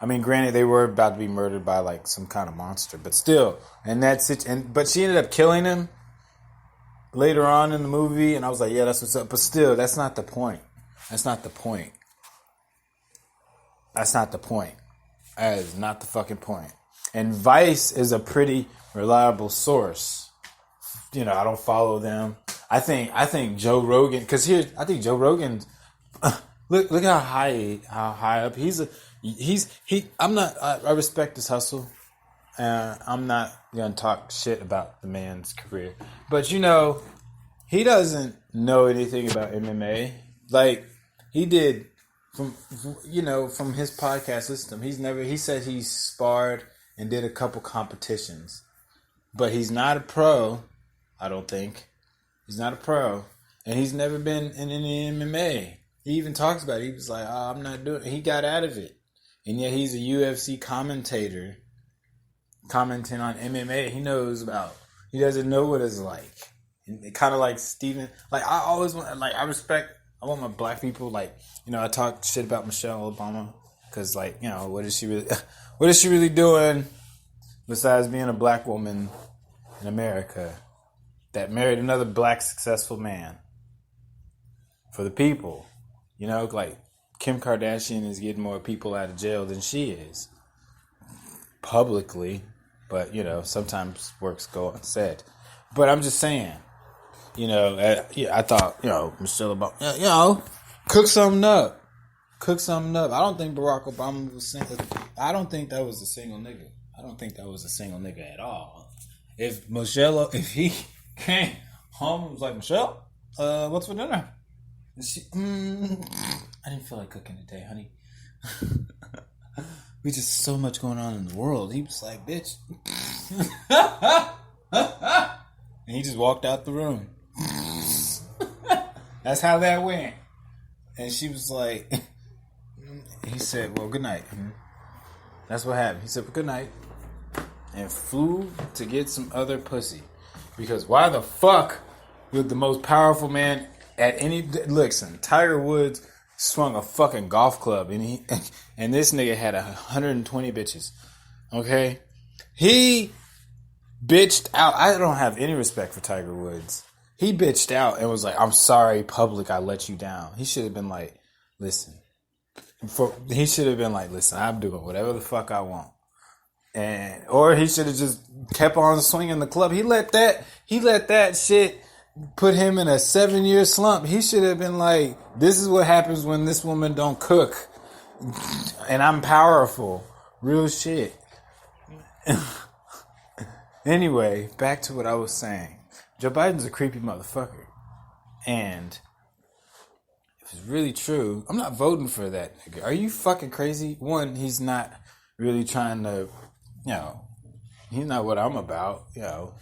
I mean, granted, they were about to be murdered by like some kind of monster, but still, and that's it. But she ended up killing him later on in the movie, and I was like, yeah, that's what's up. But still, that's not the point. That's not the point. That's not the point. That is not the fucking point. And Vice is a pretty reliable source. You know, I don't follow them. I think Joe Rogan, because I think Joe Rogan. Look how high up I respect his hustle. I'm not gonna talk shit about the man's career, but you know, he doesn't know anything about MMA. Like he did from his podcast system. He said he sparred and did a couple competitions, but he's not a pro. I don't think he's not a pro, and he's never been in any MMA. He even talks about it. He was like, oh, I'm not doing it. He got out of it. And yet he's a UFC commentator commenting on MMA. He doesn't know what it's like. And kind of like Steven. Like, I always want, like, I want my black people, like, you know, I talk shit about Michelle Obama. Because, like, you know, what is she really doing besides being a black woman in America that married another black successful man for the people? You know, like Kim Kardashian is getting more people out of jail than she is publicly, but you know, sometimes works go unsaid. But I'm just saying, you know, I thought, you know, Michelle Obama, you know, cook something up. I don't think Barack Obama was single. I don't think that was a single nigga. I don't think that was a single nigga at all. If he came home and was like, Michelle, what's for dinner? I didn't feel like cooking today, honey. We just so much going on in the world. He was like, bitch. And he just walked out the room. That's how that went. And she was like, he said, well, good night. That's what happened. He said, well, good night. And flew to get some other pussy. Because why the fuck would the most powerful man listen, Tiger Woods swung a fucking golf club and this nigga had 120 bitches. Okay? He bitched out. I don't have any respect for Tiger Woods. He bitched out and was like, I'm sorry, public, I let you down. He should have been like, listen. I'm doing whatever the fuck I want. Or he should have just kept on swinging the club. He let that shit put him in a 7-year slump. He should have been like, this is what happens when this woman don't cook. And I'm powerful. Real shit. Anyway, back to what I was saying. Joe Biden's a creepy motherfucker. And if it's really true, I'm not voting for that nigga. Are you fucking crazy? One, he's not really trying to, you know, he's not what I'm about, you know,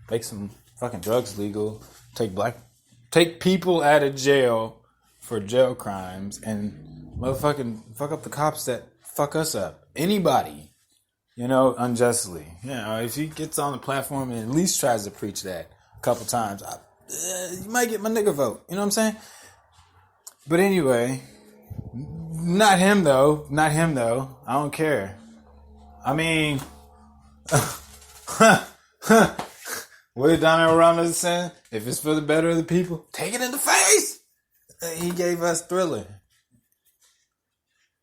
make some fucking drugs legal. Take people out of jail for jail crimes and motherfucking fuck up the cops that fuck us up. Anybody, you know, unjustly. You know, if he gets on the platform and at least tries to preach that a couple times, you might get my nigga vote. You know what I'm saying? But anyway, not him though. I don't care. I mean, what did Donald Ramos say? If it's for the better of the people, take it in the face. He gave us Thriller.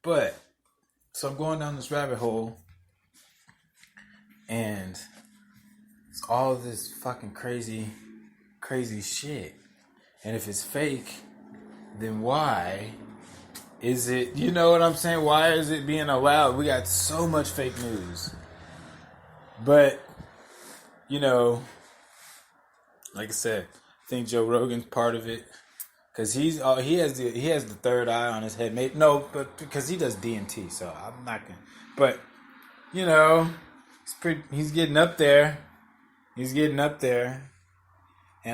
But, so I'm going down this rabbit hole. And it's all this fucking crazy shit. And if it's fake, then why is it, you know what I'm saying? Why is it being allowed? We got so much fake news. But, you know, like I said, I think Joe Rogan's part of it because he has the third eye on his head. But because he does DMT, so I'm not gonna. But you know, he's getting up there. And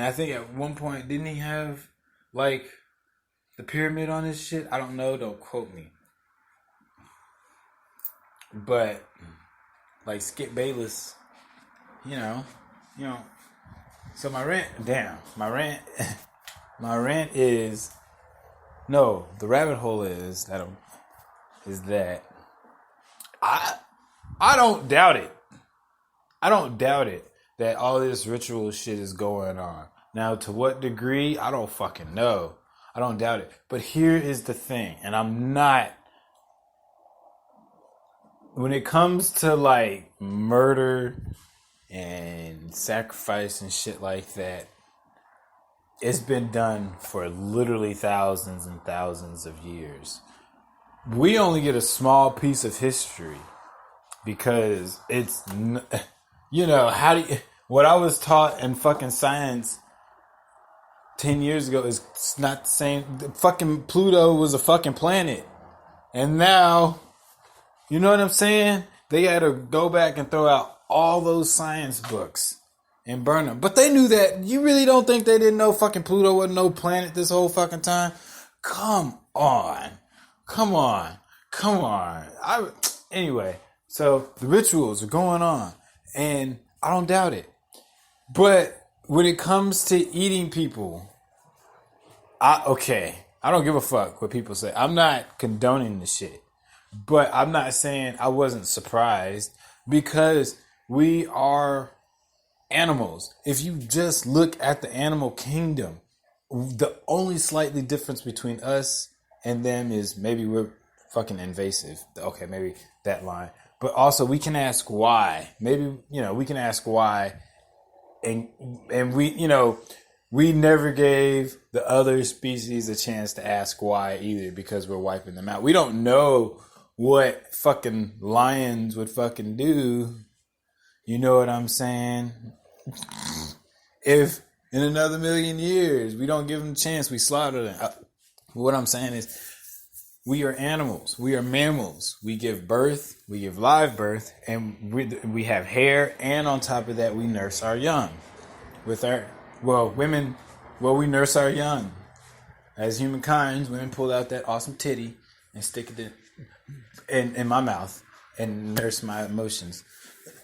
I think at one point, didn't he have like the pyramid on his shit? I don't know. Don't quote me. But like Skip Bayless, you know. So my rant is, no, the rabbit hole is that I don't doubt it. I don't doubt it that all this ritual shit is going on. Now, to what degree, I don't fucking know. I don't doubt it. But here is the thing, and I'm not... When it comes to, like, murder and sacrifice and shit like that, it's been done for literally thousands and thousands of years. We only get a small piece of history because it's, what I was taught in fucking science 10 years ago is not the same. Fucking Pluto was a fucking planet. And now, you know what I'm saying? They had to go back and throw out all those science books and burn them. But they knew that. You really don't think they didn't know fucking Pluto wasn't no planet this whole fucking time? Come on. Anyway, so the rituals are going on, and I don't doubt it. But when it comes to eating people, I don't give a fuck what people say. I'm not condoning the shit. But I'm not saying I wasn't surprised, because we are animals. If you just look at the animal kingdom, the only slightly difference between us and them is maybe we're fucking invasive. Okay, maybe that line. But also we can ask why. Maybe, we can ask why. And we never gave the other species a chance to ask why either, because we're wiping them out. We don't know what fucking lions would fucking do. You know what I'm saying? If in another million years we don't give them a chance, we slaughter them. What I'm saying is, we are animals. We are mammals. We give birth. We give live birth, and we have hair. And on top of that, we nurse our young. We nurse our young. As humankind, women pull out that awesome titty and stick it in my mouth and nurse my emotions.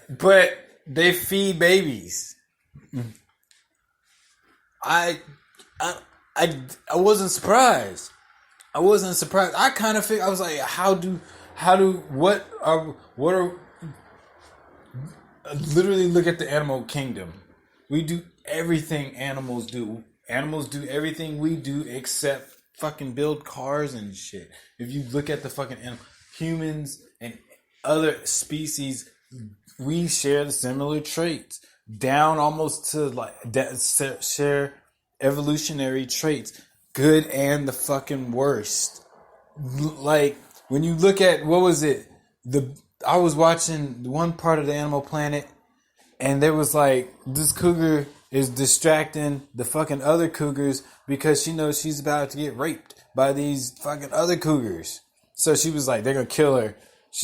But they feed babies. I wasn't surprised. I kind of figured, I was like, literally look at the animal kingdom. We do everything animals do. Animals do everything we do except fucking build cars and shit. If you look at the fucking humans and other species, we share the similar traits. Down almost to share evolutionary traits. Good and the fucking worst. Like, when you look at, what was it? I was watching one part of the Animal Planet, and there was like, this cougar is distracting the fucking other cougars because she knows she's about to get raped by these fucking other cougars. So she was like, they're gonna kill her.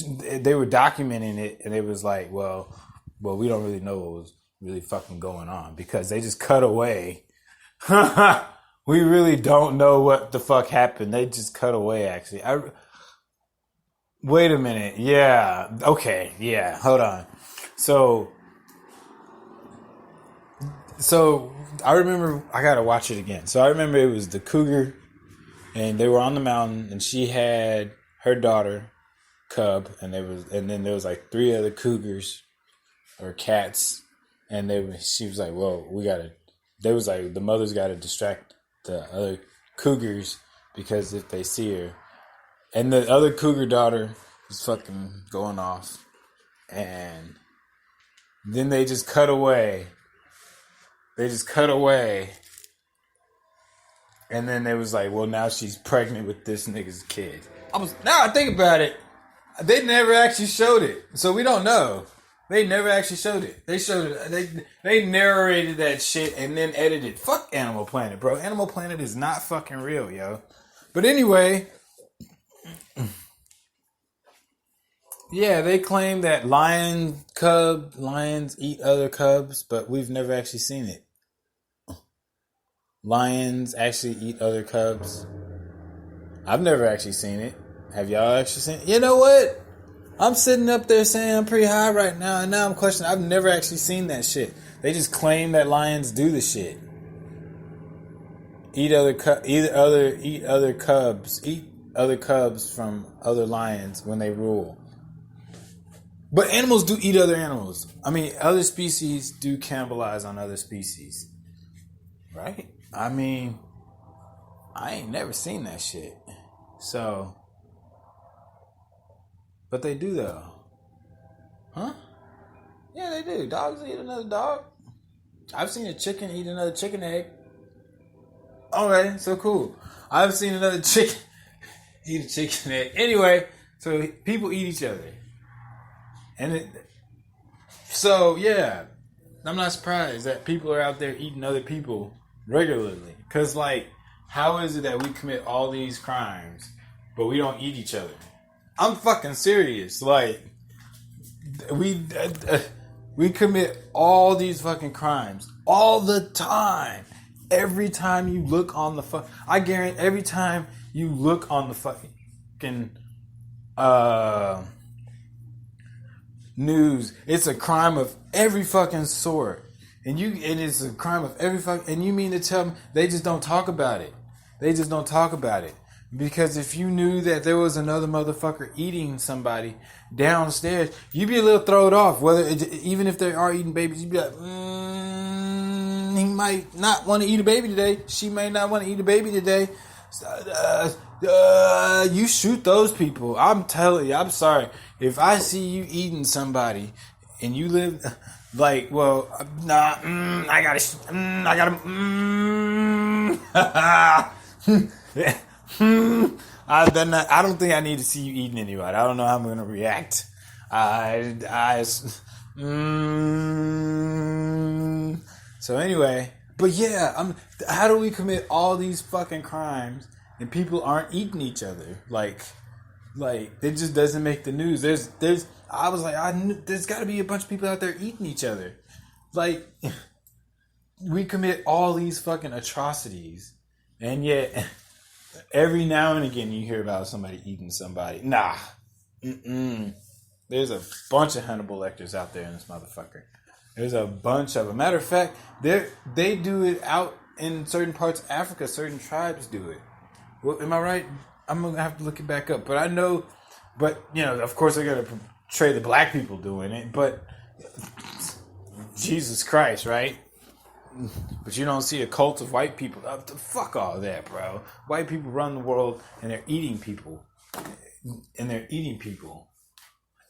They were documenting it, and it was like, well, we don't really know what was really fucking going on, because they just cut away. We really don't know what the fuck happened. They just cut away, actually. Wait a minute. Yeah. Okay. Yeah. Hold on. So I remember, I gotta watch it again. So I remember it was the cougar, and they were on the mountain, and she had her daughter, cub, and then there was like 3 other cougars or cats, and she was like, well, the mother's gotta distract the other cougars, because if they see her, and the other cougar daughter is fucking going off, and then they just cut away, and then they was like, well, now she's pregnant with this nigga's kid. Now I think about it, they never actually showed it, so we don't know. They never actually showed it. They narrated that shit and then edited. Fuck Animal Planet, bro. Animal Planet is not fucking real, yo. But anyway, yeah, they claim that lions eat other cubs, but we've never actually seen it. Lions actually eat other cubs. I've never actually seen it. Have y'all actually seen it? You know what? I'm sitting up there saying I'm pretty high right now, and now I'm questioning. I've never actually seen that shit. They just claim that lions do the shit. Eat other cubs from other lions when they rule. But animals do eat other animals. I mean, other species do cannibalize on other species. Right? I mean, I ain't never seen that shit. So, but they do though. Huh? Yeah, they do. Dogs eat another dog. I've seen a chicken eat another chicken egg. Okay, so cool. I've seen another chicken eat a chicken egg. Anyway, so people eat each other. So yeah, I'm not surprised that people are out there eating other people regularly. Cause like, how is it that we commit all these crimes, but we don't eat each other? I'm fucking serious. Like, we commit all these fucking crimes all the time. Every time you look on the I guarantee every time you look on the fucking news, it's a crime of every fucking sort. And it's a crime of every fucking, and you mean to tell me they just don't talk about it? They just don't talk about it. Because if you knew that there was another motherfucker eating somebody downstairs, you'd be a little thrown off. Even if they are eating babies, you'd be like, he might not want to eat a baby today. She may not want to eat a baby today. You shoot those people. I'm telling you, I'm sorry. If I see you eating somebody and you live like, well, nah, I gotta, I don't think I need to see you eating anybody. I don't know how I'm gonna react. So anyway, but yeah, how do we commit all these fucking crimes and people aren't eating each other? Like it just doesn't make the news. I was like, there's got to be a bunch of people out there eating each other. Like, we commit all these fucking atrocities, and yet every now and again you hear about somebody eating somebody. Nah, there's a bunch of Hannibal Lecters out there in this motherfucker. There's a bunch of them. Matter of fact, they do it out in certain parts of Africa. Certain tribes do it. Well, am I right? I'm gonna have to look it back up. But I know, of course they're gonna portray the black people doing it. But Jesus Christ, right? But you don't see a cult of white people. Fuck all that, bro. White people run the world, and they're eating people.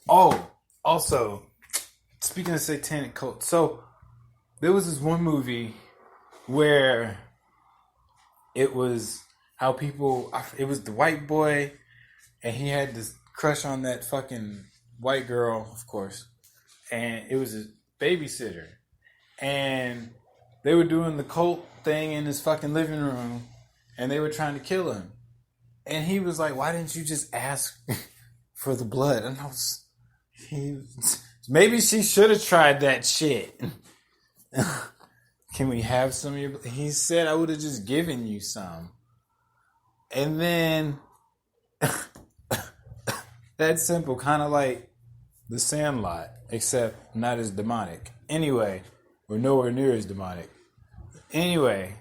Oh, also, speaking of Satanic Cults, so there was this one movie where it was how it was the white boy, and he had this crush on that fucking white girl, of course, and it was his babysitter, and they were doing the cult thing in his fucking living room, and they were trying to kill him, and he was like, "Why didn't you just ask for the blood?" And maybe she should have tried that shit. Can we have some of your? He said, "I would have just given you some." And then that's simple, kind of like The Sandlot, except not as demonic. Anyway, we're nowhere near as demonic. Anyway,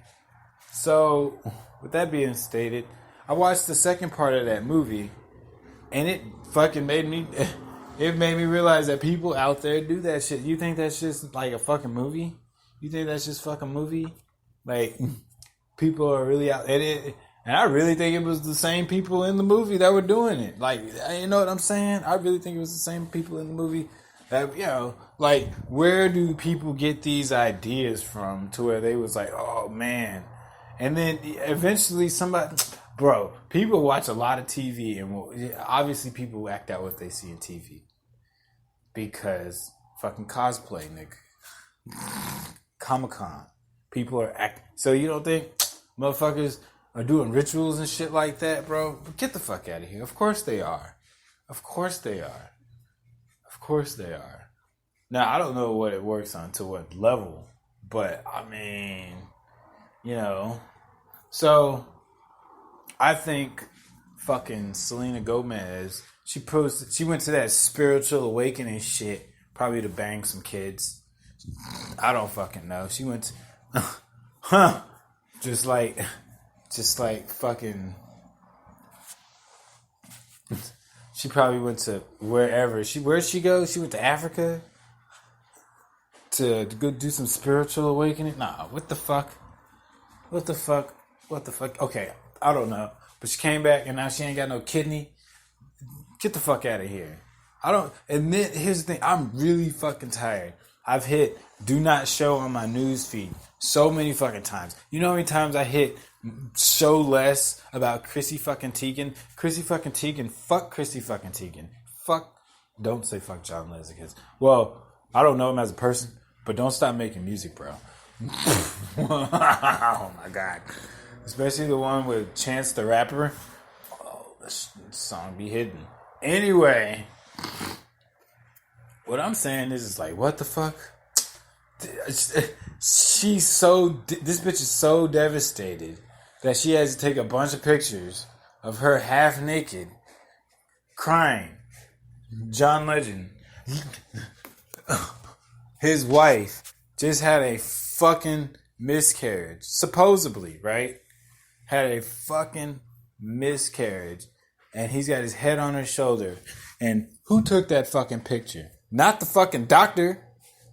so with that being stated, I watched the second part of that movie, and it fucking made me realize that people out there do that shit. You think that's just like a fucking movie? You think that's just fucking movie? Like, people are really out, and I really think it was the same people in the movie that were doing it. Like, you know what I'm saying? I really think it was the same people in the movie that, like, where do people get these ideas from to where they was like, oh man. And then eventually people watch a lot of TV, and obviously people act out what they see in TV. Because fucking cosplay, nigga. Comic-Con. People are acting. So you don't think motherfuckers are doing rituals and shit like that, bro? Get the fuck out of here. Of course they are. Of course they are. Of course they are. Now, I don't know what it works on, to what level. But, I mean, So, I think fucking Selena Gomez, she went to that spiritual awakening shit, probably to bang some kids. I don't fucking know. She went to, just like fucking, She probably went to wherever. Where'd she go? She went to Africa to go do some spiritual awakening. Nah, what the fuck? What the fuck? What the fuck? Okay, I don't know. But she came back and now she ain't got no kidney. Get the fuck out of here. I don't. And then here's the thing. I'm really fucking tired. I've hit do not show on my news feed so many fucking times. You know how many times I hit show less about Chrissy fucking Teigen? Chrissy fucking Teigen. Fuck Chrissy fucking Teigen. Fuck. Don't say fuck John Legend. Well, I don't know him as a person, but don't stop making music, bro. Oh my god. Especially the one with Chance the Rapper. Oh, this song be hidden. Anyway, what I'm saying is like, what the fuck? This bitch is so devastated that she has to take a bunch of pictures of her half naked, crying. John Legend, his wife, just had a fucking miscarriage. Supposedly, right? Had a fucking miscarriage. And he's got his head on her shoulder. And who took that fucking picture? Not the fucking doctor.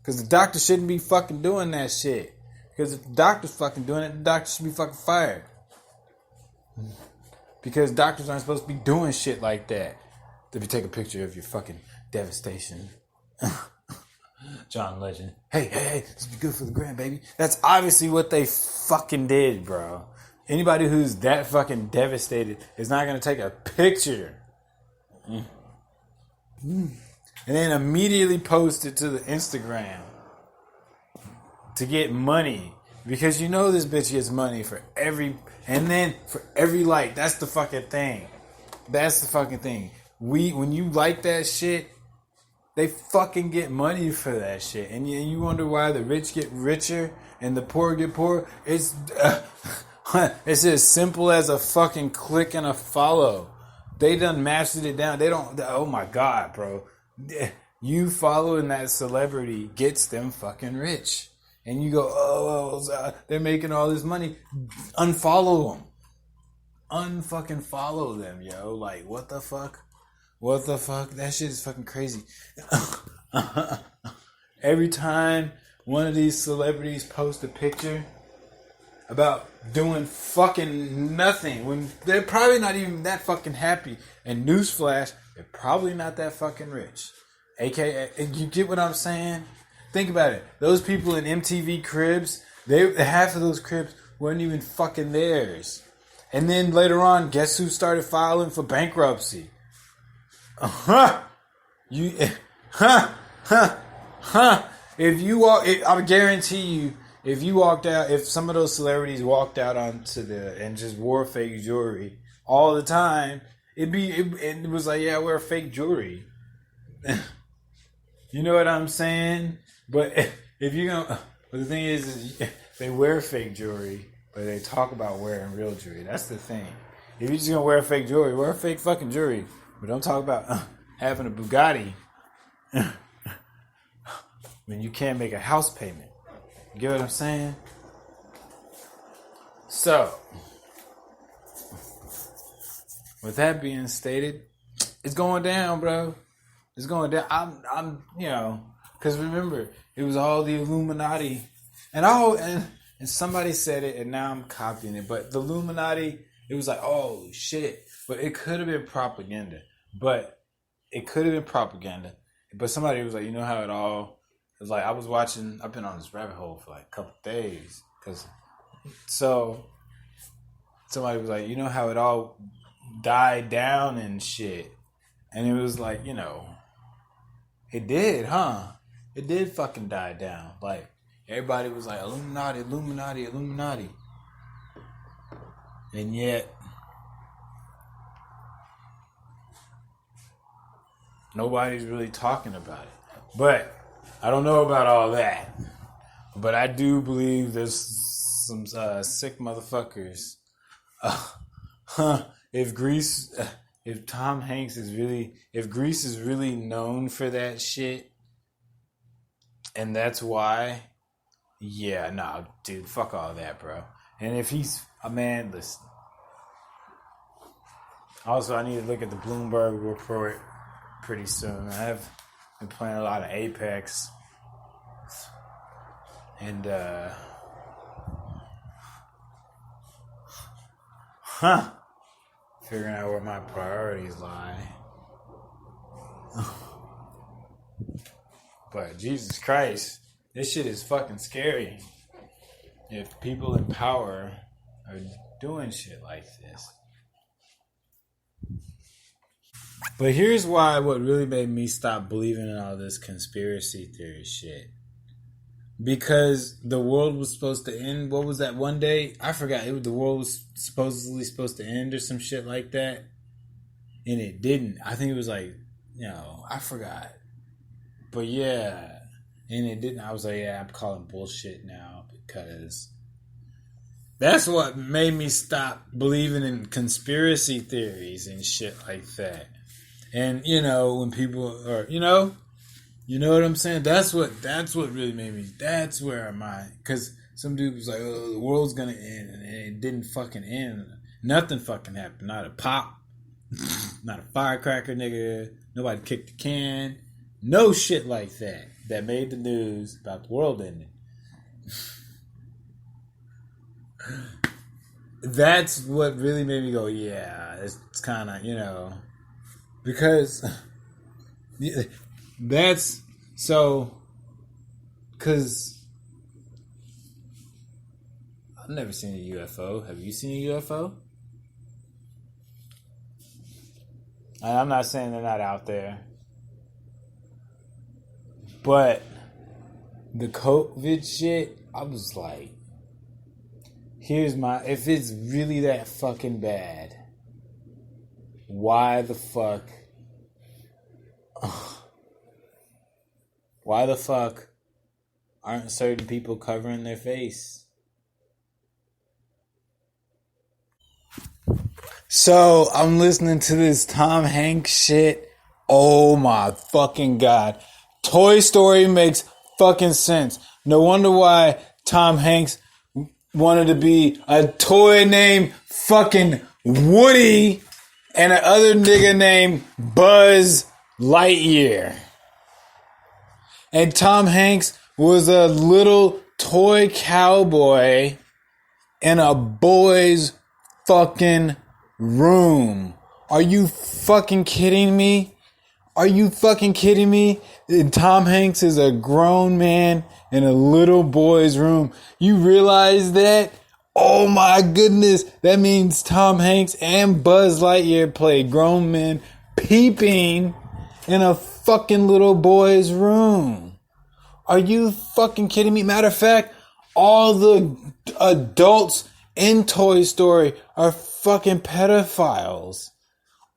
Because the doctor shouldn't be fucking doing that shit. Because if the doctor's fucking doing it, the doctor should be fucking fired. Because doctors aren't supposed to be doing shit like that. If you take a picture of your fucking devastation. John Legend. Hey, this would be good for the gram, baby. That's obviously what they fucking did, bro. Anybody who's that fucking devastated is not going to take a picture. And then immediately post it to the Instagram to get money. Because you know this bitch gets money for every like. That's the fucking thing. That's the fucking thing. When you like that shit, they fucking get money for that shit. And you wonder why the rich get richer and the poor get poorer. It's as simple as a fucking click and a follow. They done mastered it down. They don't. Oh my god, bro. You following that celebrity gets them fucking rich. And you go, they're making all this money. Unfollow them. Unfucking follow them, yo. Like, what the fuck? What the fuck? That shit is fucking crazy. Every time one of these celebrities post a picture about doing fucking nothing when they're probably not even that fucking happy. And newsflash, they're probably not that fucking rich. AKA, you get what I'm saying? Think about it. Those people in MTV Cribs, half of those cribs weren't even fucking theirs. And then later on, guess who started filing for bankruptcy? I guarantee you, if some of those celebrities walked out and just wore fake jewelry all the time, it was like, yeah, I wear fake jewelry. You know what I'm saying? But if you're gonna, but the thing is they wear fake jewelry, but they talk about wearing real jewelry. That's the thing. If you're just gonna wear fake jewelry, wear fake fucking jewelry. But don't talk about having a Bugatti when you can't make a house payment. You get what I'm saying? So, with that being stated, it's going down, bro. It's going down. I'm because remember, it was all the Illuminati, and somebody said it, and now I'm copying it. But the Illuminati, it was like, oh shit. But it could have been propaganda. But somebody was like, you know how it all. It's like I've been on this rabbit hole for like a couple days. So somebody was like, you know how it all died down and shit. And it was like, it did, huh? It did fucking die down. Like, everybody was like, Illuminati, Illuminati, Illuminati. And yet, nobody's really talking about it. But I don't know about all that. But I do believe there's some sick motherfuckers. If Greece is really known for that shit, and that's why, yeah, nah, dude, fuck all that, bro. And if he's a man, listen, Also, I need to look at the Bloomberg report pretty soon. I have been playing a lot of Apex. And, figuring out where my priorities lie. But Jesus Christ, this shit is fucking scary. If people in power are doing shit like this. But here's why what really made me stop believing in all this conspiracy theory shit. Because the world was supposed to end. What was that one day? I forgot. The world was supposedly supposed to end or some shit like that. And it didn't. I think it was like, I forgot. But yeah. And it didn't. I was like, yeah, I'm calling bullshit now. Because that's what made me stop believing in conspiracy theories and shit like that. And, when people are, you know what I'm saying? That's what really made me, that's where because some dude was like, oh, the world's gonna end, and it didn't fucking end. Nothing fucking happened. Not a pop, not a firecracker, nigga. Nobody kicked the can. No shit like that made the news about the world ending. That's what really made me go, yeah, it's kind of, because that's so, because I've never seen a UFO. Have you seen a UFO? I'm not saying they're not out there, but the COVID shit, I was like, if it's really that fucking bad, why the fuck aren't certain people covering their face? So I'm listening to this Tom Hanks shit. Oh my fucking God. Toy Story makes fucking sense. No wonder why Tom Hanks wanted to be a toy named fucking Woody and another nigga named Buzz Lightyear. And Tom Hanks was a little toy cowboy in a boy's fucking room. Are you fucking kidding me? Are you fucking kidding me? And Tom Hanks is a grown man in a little boy's room. You realize that? Oh my goodness. That means Tom Hanks and Buzz Lightyear play grown men peeping in a fucking little boy's room. Are you fucking kidding me? Matter of fact, all the adults in Toy Story are fucking pedophiles.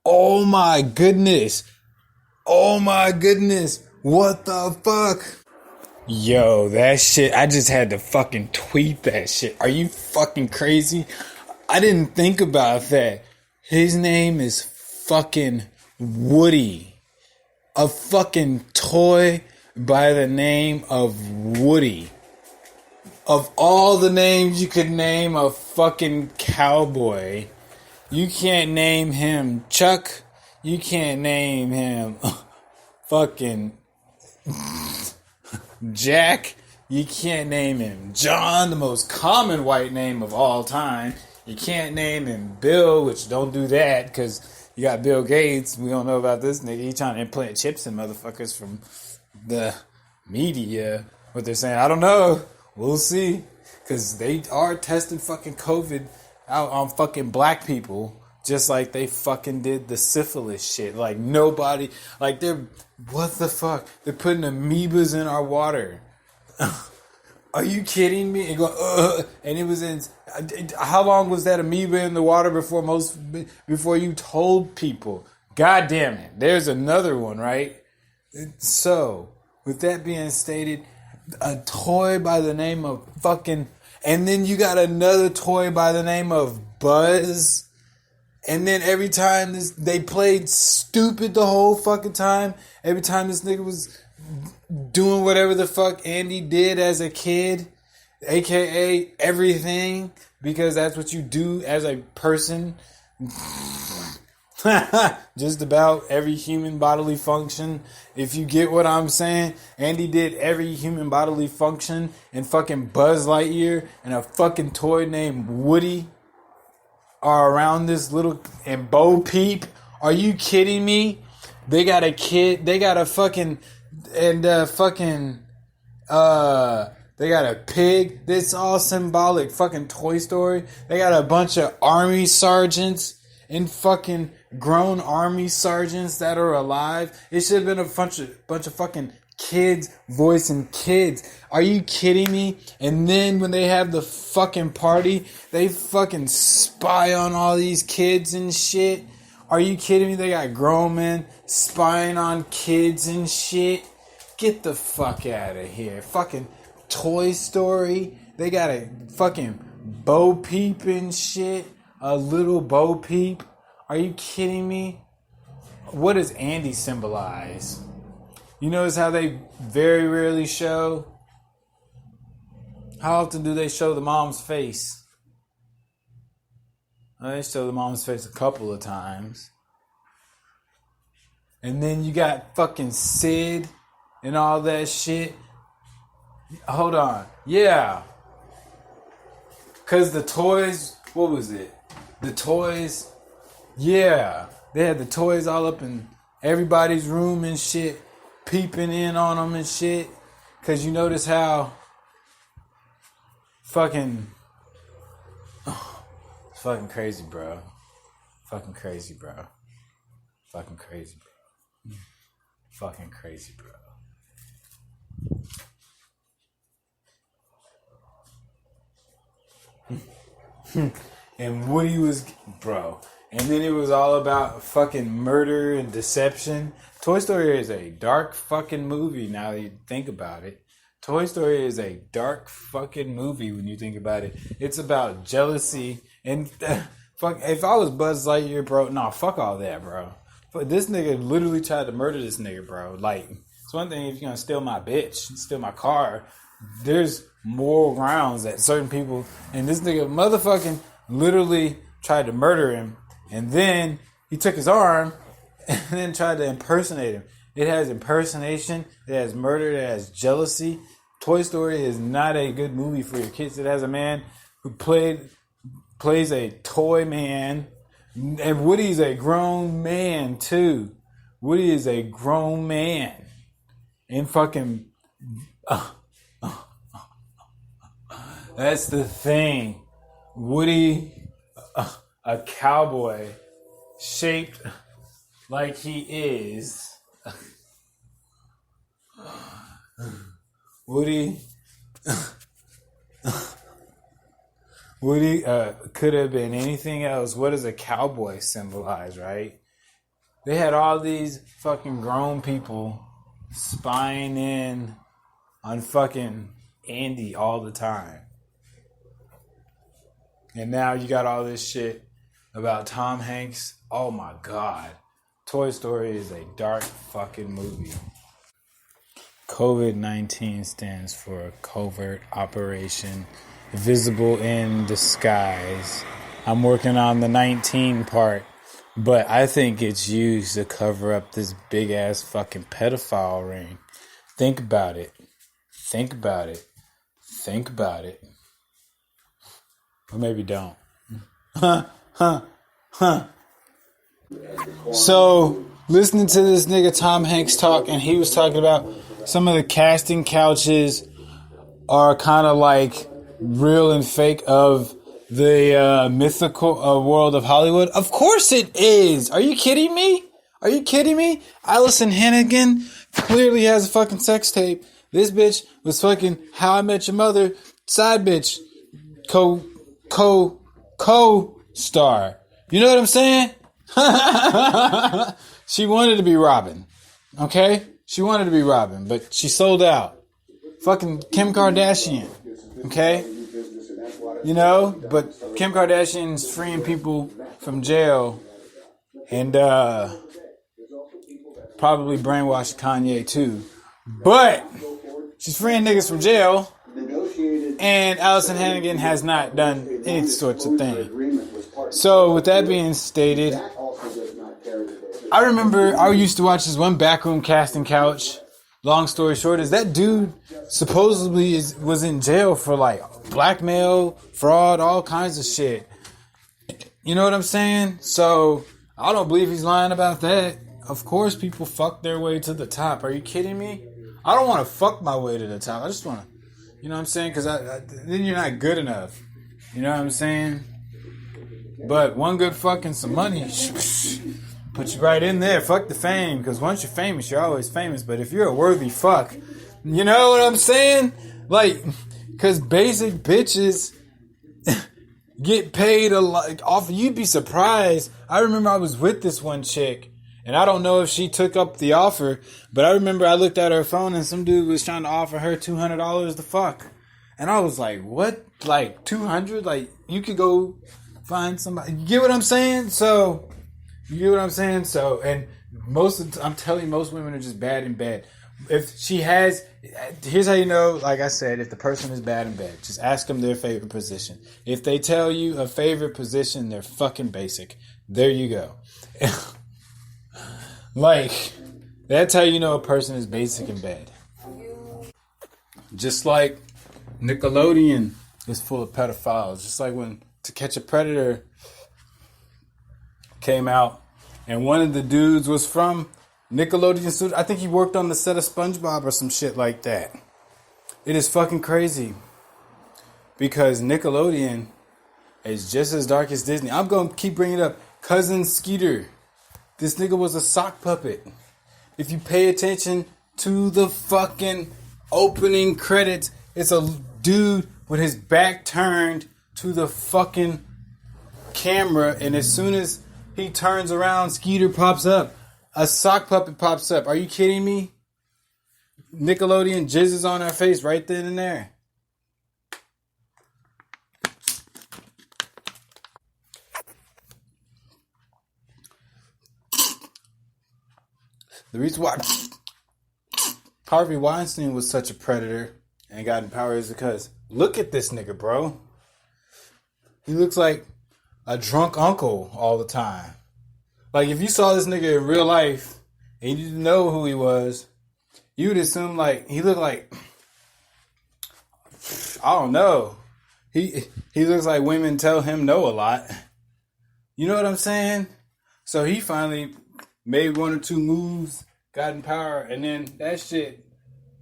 Oh my goodness. Oh my goodness. What the fuck? Yo, that shit, I just had to fucking tweet that shit. Are you fucking crazy? I didn't think about that. His name is fucking Woody. A fucking toy by the name of Woody. Of all the names you could name a fucking cowboy, you can't name him Chuck. You can't name him fucking Jack. You can't name him John, the most common white name of all time. You can't name him Bill, which don't do that because you got Bill Gates. We don't know about this nigga. He trying to implant chips in motherfuckers from the media. What they're saying, I don't know. We'll see. Because they are testing fucking COVID out on fucking black people. Just like they fucking did the syphilis shit. Like nobody, like what the fuck? They're putting amoebas in our water. Are you kidding me? And it was in, how long was that amoeba in the water before you told people? God damn it. There's another one, right? So, with that being stated, a toy by the name of fucking, and then you got another toy by the name of Buzz. And then every time they played stupid the whole fucking time. Every time this nigga was doing whatever the fuck Andy did as a kid, aka everything, because that's what you do as a person. Just about every human bodily function. If you get what I'm saying, Andy did every human bodily function, and fucking Buzz Lightyear and a fucking toy named Woody are around this little, and Bo Peep. Are you kidding me? They got a kid. They got a fucking, and they got a pig. It's all symbolic. Fucking Toy Story. They got a bunch of army sergeants and fucking grown army sergeants that are alive. It should have been a bunch of fucking kids voicing kids. Are you kidding me? And then when they have the fucking party, they fucking spy on all these kids and shit. Are you kidding me? They got grown men spying on kids and shit. Get the fuck out of here. Fucking Toy Story. They got a fucking Bo Peep and shit. A little Bo Peep. Are you kidding me? What does Andy symbolize? You notice how they very rarely show? How often do they show the mom's face? Well, they show the mom's face a couple of times. And then you got fucking Sid and all that shit. Hold on. Yeah. Because the toys, what was it? The toys, yeah. They had the toys all up in everybody's room and shit, peeping in on them and shit. Because you notice how fucking, it's fucking crazy, bro. Fucking crazy, bro. Fucking crazy, bro. Fucking crazy, bro. And Woody was, bro. And then it was all about fucking murder and deception. Toy Story is a dark fucking movie now that you think about it. Toy Story is a dark fucking movie when you think about it. It's about jealousy and fuck. If I was Buzz Lightyear, bro, nah, fuck all that, bro. But this nigga literally tried to murder this nigga, bro. Like, it's one thing if you're gonna steal my bitch, steal my car. There's moral grounds that certain people, and this nigga motherfucking literally tried to murder him, and then he took his arm and then tried to impersonate him. It has impersonation, it has murder, it has jealousy. Toy Story is not a good movie for your kids. It has a man who plays a toy man, and Woody's a grown man too. Woody is a grown man, and fucking. That's the thing. Woody, a cowboy, shaped like he is. Woody could have been anything else. What does a cowboy symbolize, right? They had all these fucking grown people spying in on fucking Andy all the time. And now you got all this shit about Tom Hanks. Oh my God. Toy Story is a dark fucking movie. COVID-19 stands for Covert Operation Visible in Disguise. I'm working on the 19 part, but I think it's used to cover up this big ass fucking pedophile ring. Think about it. Think about it. Think about it. Or maybe don't. So, listening to this nigga Tom Hanks talk, and he was talking about some of the casting couches are kind of like real and fake of the mythical world of Hollywood. Of course it is. Are you kidding me? Are you kidding me? Allison Hannigan clearly has a fucking sex tape. This bitch was fucking How I Met Your Mother side bitch co-star. You know what I'm saying? She wanted to be Robin. Okay? She wanted to be Robin, but she sold out. Fucking Kim Kardashian. Okay? You know? But Kim Kardashian's freeing people from jail and probably brainwashed Kanye too. But she's freeing niggas from jail, and Allison Hannigan has not done any sorts of thing. So, with that being stated, I remember I used to watch this one backroom casting couch. Long story short is that dude supposedly was in jail for like blackmail, fraud, all kinds of shit. You know what I'm saying? So I don't believe he's lying about that. Of course people fuck their way to the top. Are you kidding me? I don't want to fuck my way to the top. I just want to, you know what I'm saying? Because then you're not good enough. You know what I'm saying? But one good fuck and some money, put you right in there. Fuck the fame. Because once you're famous, you're always famous. But if you're a worthy fuck, you know what I'm saying? Like, because basic bitches get paid a lot. You'd be surprised. I remember I was with this one chick. And I don't know if she took up the offer, but I remember I looked at her phone and some dude was trying to offer her $200 to fuck. And I was like, what? Like, 200? Like, you could go find somebody. You get what I'm saying? So, and I'm telling you, most women are just bad in bed. If she has, here's how you know, like I said, if the person is bad in bed, just ask them their favorite position. If they tell you a favorite position, they're fucking basic. There you go. Like, that's how you know a person is basic in bed. Just like Nickelodeon is full of pedophiles. Just like when To Catch a Predator came out and one of the dudes was from Nickelodeon Studio. I think he worked on the set of SpongeBob or some shit like that. It is fucking crazy. Because Nickelodeon is just as dark as Disney. I'm going to keep bringing it up. Cousin Skeeter. This nigga was a sock puppet. If you pay attention to the fucking opening credits, it's a dude with his back turned to the fucking camera, and as soon as he turns around, Skeeter pops up. A sock puppet pops up. Are you kidding me? Nickelodeon jizzes on our face right then and there. The reason why Harvey Weinstein was such a predator and got in power is because look at this nigga, bro. He looks like a drunk uncle all the time. Like if you saw this nigga in real life and you didn't know who he was, you would assume like he looked like, I don't know. He looks like women tell him no a lot. You know what I'm saying? So he finally made one or two moves, got in power, and then that shit,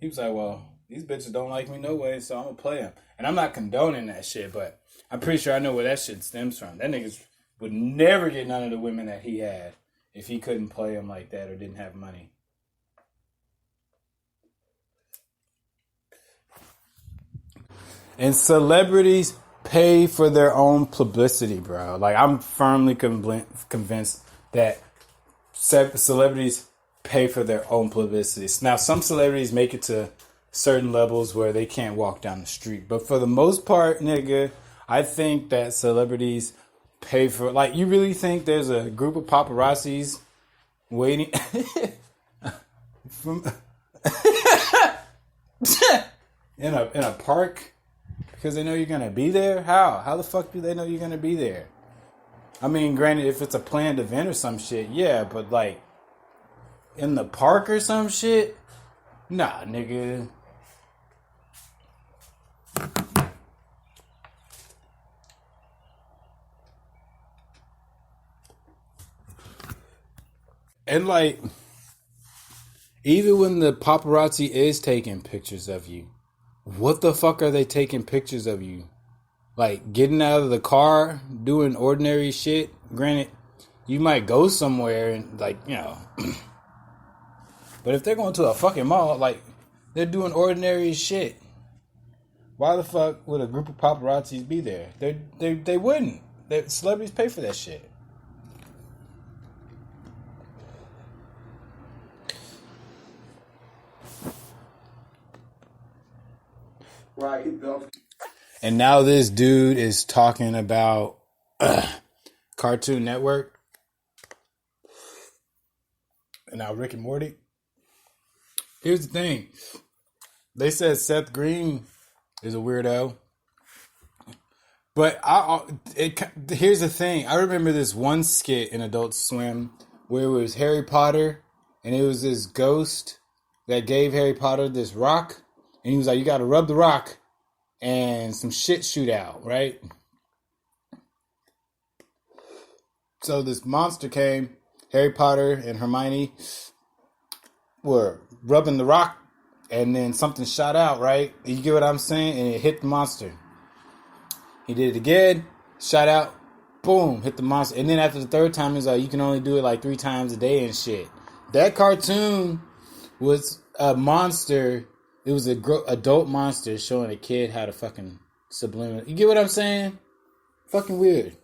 he was like, well, these bitches don't like me no way, so I'm going to play them. And I'm not condoning that shit, but I'm pretty sure I know where that shit stems from. That niggas would never get none of the women that he had if he couldn't play them like that or didn't have money. And celebrities pay for their own publicity, bro. Like, I'm firmly convinced that celebrities pay for their own publicity. Now, some celebrities make it to certain levels where they can't walk down the street. But for the most part, nigga, I think that celebrities pay for... Like, you really think there's a group of paparazzis waiting... from in a park because they know you're going to be there? How the fuck do they know you're going to be there? I mean, granted, if it's a planned event or some shit, yeah, but like in the park or some shit, nah, nigga. And like, even when the paparazzi is taking pictures of you, what the fuck are they taking pictures of you? Like, getting out of the car, doing ordinary shit. Granted, you might go somewhere and, like, you know. But if they're going to a fucking mall, like, they're doing ordinary shit. Why the fuck would a group of paparazzis be there? They wouldn't. Celebrities pay for that shit. Right. And now this dude is talking about Cartoon Network. And now Rick and Morty. Here's the thing. They said Seth Green is a weirdo. But here's the thing. I remember this one skit in Adult Swim where it was Harry Potter, and it was this ghost that gave Harry Potter this rock, and he was like, you got to rub the rock, and some shit shoot out, right? So this monster came, Harry Potter and Hermione were rubbing the rock, and then something shot out, right? You get what I'm saying? And it hit the monster. He did it again, shot out, boom, hit the monster. And then after the third time, he's like, you can only do it like 3 times a day and shit. That cartoon was a monster. It was an adult monster showing a kid how to fucking subliminal. You get what I'm saying? Fucking weird.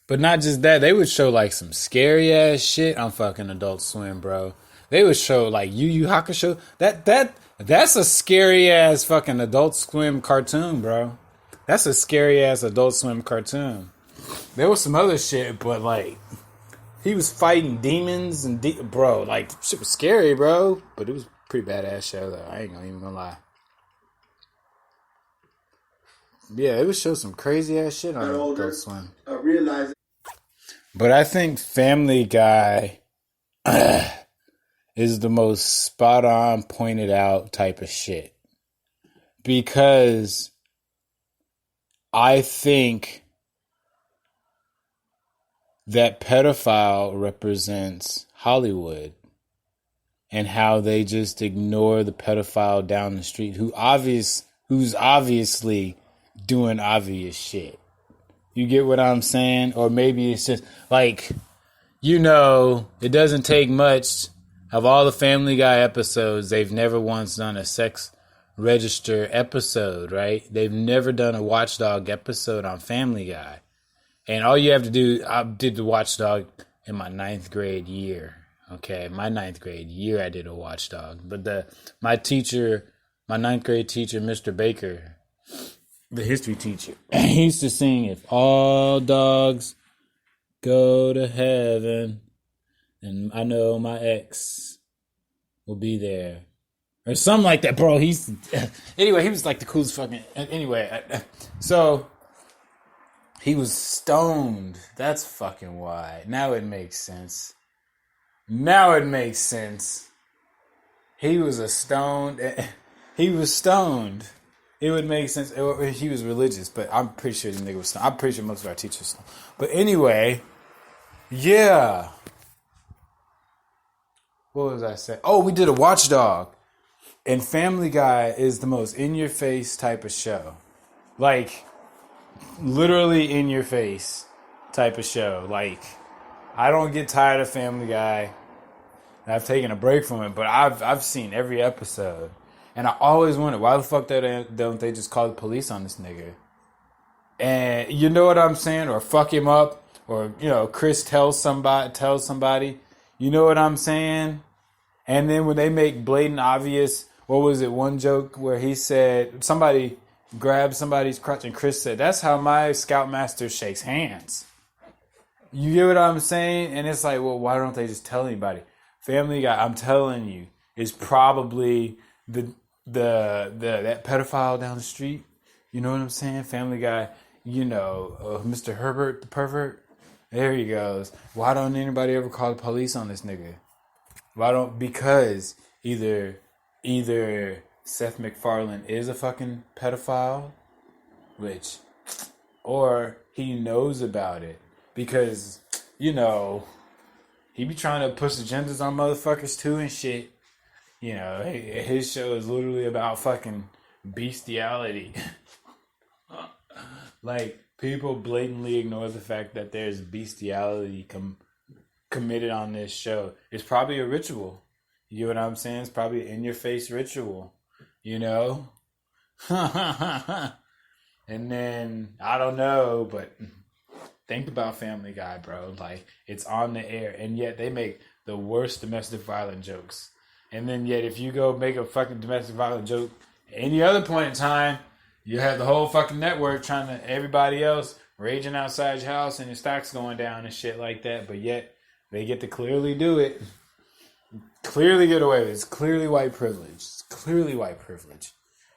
But not just that, they would show like some scary ass shit on fucking Adult Swim, bro. They would show like Yu Yu Hakusho. That's a scary ass fucking Adult Swim cartoon, bro. That's a scary ass Adult Swim cartoon. There was some other shit, but like he was fighting demons and bro, like shit was scary, bro. But it was a pretty badass show though. I ain't even gonna lie. Yeah, it would show some crazy ass shit on Adult Swim. I realized. But I think Family Guy is the most spot on, pointed out type of shit. Because I think that pedophile represents Hollywood and how they just ignore the pedophile down the street who's obviously doing obvious shit. You get what I'm saying? Or maybe it's just like, it doesn't take much. Of all the Family Guy episodes, they've never once done a sex register episode, right? They've never done a Watchdog episode on Family Guy. And all you have to do, I did the Watchdog in my 9th grade year. Okay, my 9th grade year I did a Watchdog. But my 9th grade teacher, Mr. Baker, the history teacher, he used to sing, if all dogs go to heaven, and I know my ex will be there. Or something like that, bro. Anyway, he was like the coolest fucking... Anyway, so he was stoned. That's fucking why. Now it makes sense. He was stoned. It would make sense. He was religious, but I'm pretty sure the nigga was stoned. I'm pretty sure most of our teachers were stoned. But anyway, yeah. What was I saying? Oh, we did a Watchdog. And Family Guy is the most in-your-face type of show. Like, literally in-your-face type of show. Like, I don't get tired of Family Guy. I've taken a break from it, but I've seen every episode. And I always wonder, why the fuck don't they just call the police on this nigga? And you know what I'm saying? Or fuck him up. Or, Chris tells somebody. You know what I'm saying? And then when they make blatant obvious, what was it? One joke where he said, somebody grabbed somebody's crotch and Chris said, that's how my scoutmaster shakes hands. You get what I'm saying? And it's like, well, why don't they just tell anybody? Family Guy, I'm telling you, is probably that pedophile down the street. You know what I'm saying? Family Guy, Mr. Herbert, the pervert. There he goes. Why don't anybody ever call the police on this nigga? Because either Seth MacFarlane is a fucking pedophile, or he knows about it. Because, he be trying to push agendas on motherfuckers too and shit. His show is literally about fucking bestiality. Like, people blatantly ignore the fact that there's bestiality committed on this show. It's probably a ritual. You know what I'm saying? It's probably an in-your-face ritual. And then, I don't know, but think about Family Guy, bro. Like, it's on the air, and yet they make the worst domestic violence jokes. And then yet, if you go make a fucking domestic violence joke any other point in time, you have the whole fucking network everybody else raging outside your house and your stocks going down and shit like that. But yet, they get to clearly do it. Clearly get away with it. It's clearly white privilege.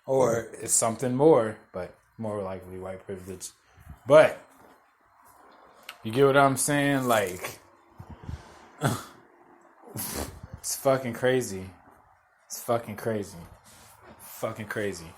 Or it's something more, but more likely white privilege. But, you get what I'm saying? Like, It's fucking crazy. It's fucking crazy. Fucking crazy.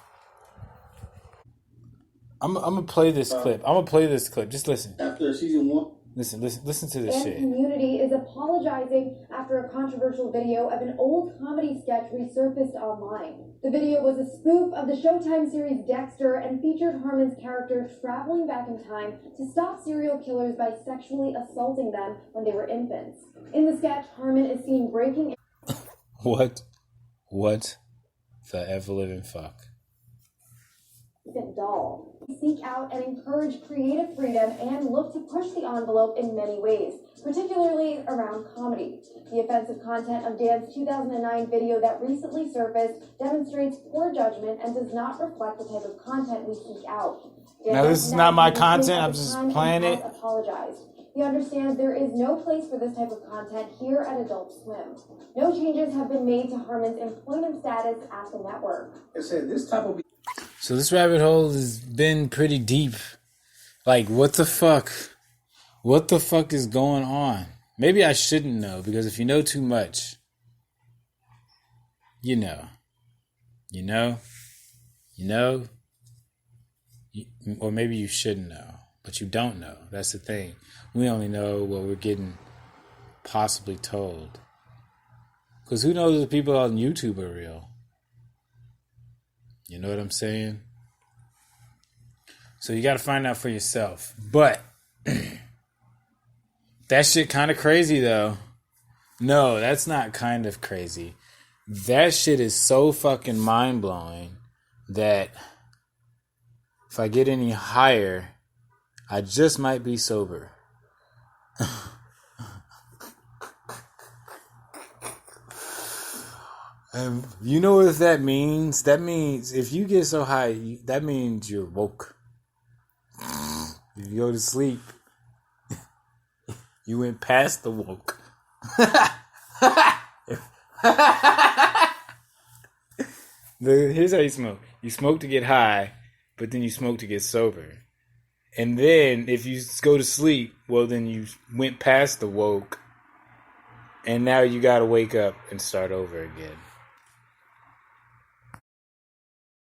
I'm gonna play this clip. I'm gonna play this clip. Just listen. After season 1. Listen to this shit. Community is apologizing after a controversial video of an old comedy sketch resurfaced online. The video was a spoof of the Showtime series Dexter and featured Harmon's character traveling back in time to stop serial killers by sexually assaulting them when they were infants. In the sketch, Harmon is seen breaking... What the ever-living fuck? Doll. Seek out and encourage creative freedom and look to push the envelope in many ways, particularly around comedy. The offensive content of Dan's 2009 video that recently surfaced demonstrates poor judgment and does not reflect the type of content we seek out. Now, this is not my content. I'm just playing it. Apologized. He understands there is no place for this type of content here at Adult Swim. No changes have been made to Harmon's employment status at the network. It said this type of... So this rabbit hole has been pretty deep. Like, what the fuck? What the fuck is going on? Maybe I shouldn't know, because if you know too much, you know. Or maybe you shouldn't know, but you don't know. That's the thing. We only know what we're getting possibly told. Because who knows if people on YouTube are real? You know what I'm saying? So you got to find out for yourself. But that shit kind of crazy, though. No, that's not kind of crazy. That shit is so fucking mind-blowing that if I get any higher, I just might be sober. And you know what that means? That means if you get so high, that means you're woke. If you go to sleep, you went past the woke. Here's how you smoke. You smoke to get high, but then you smoke to get sober. And then if you go to sleep, well, then you went past the woke. And now you got to wake up and start over again.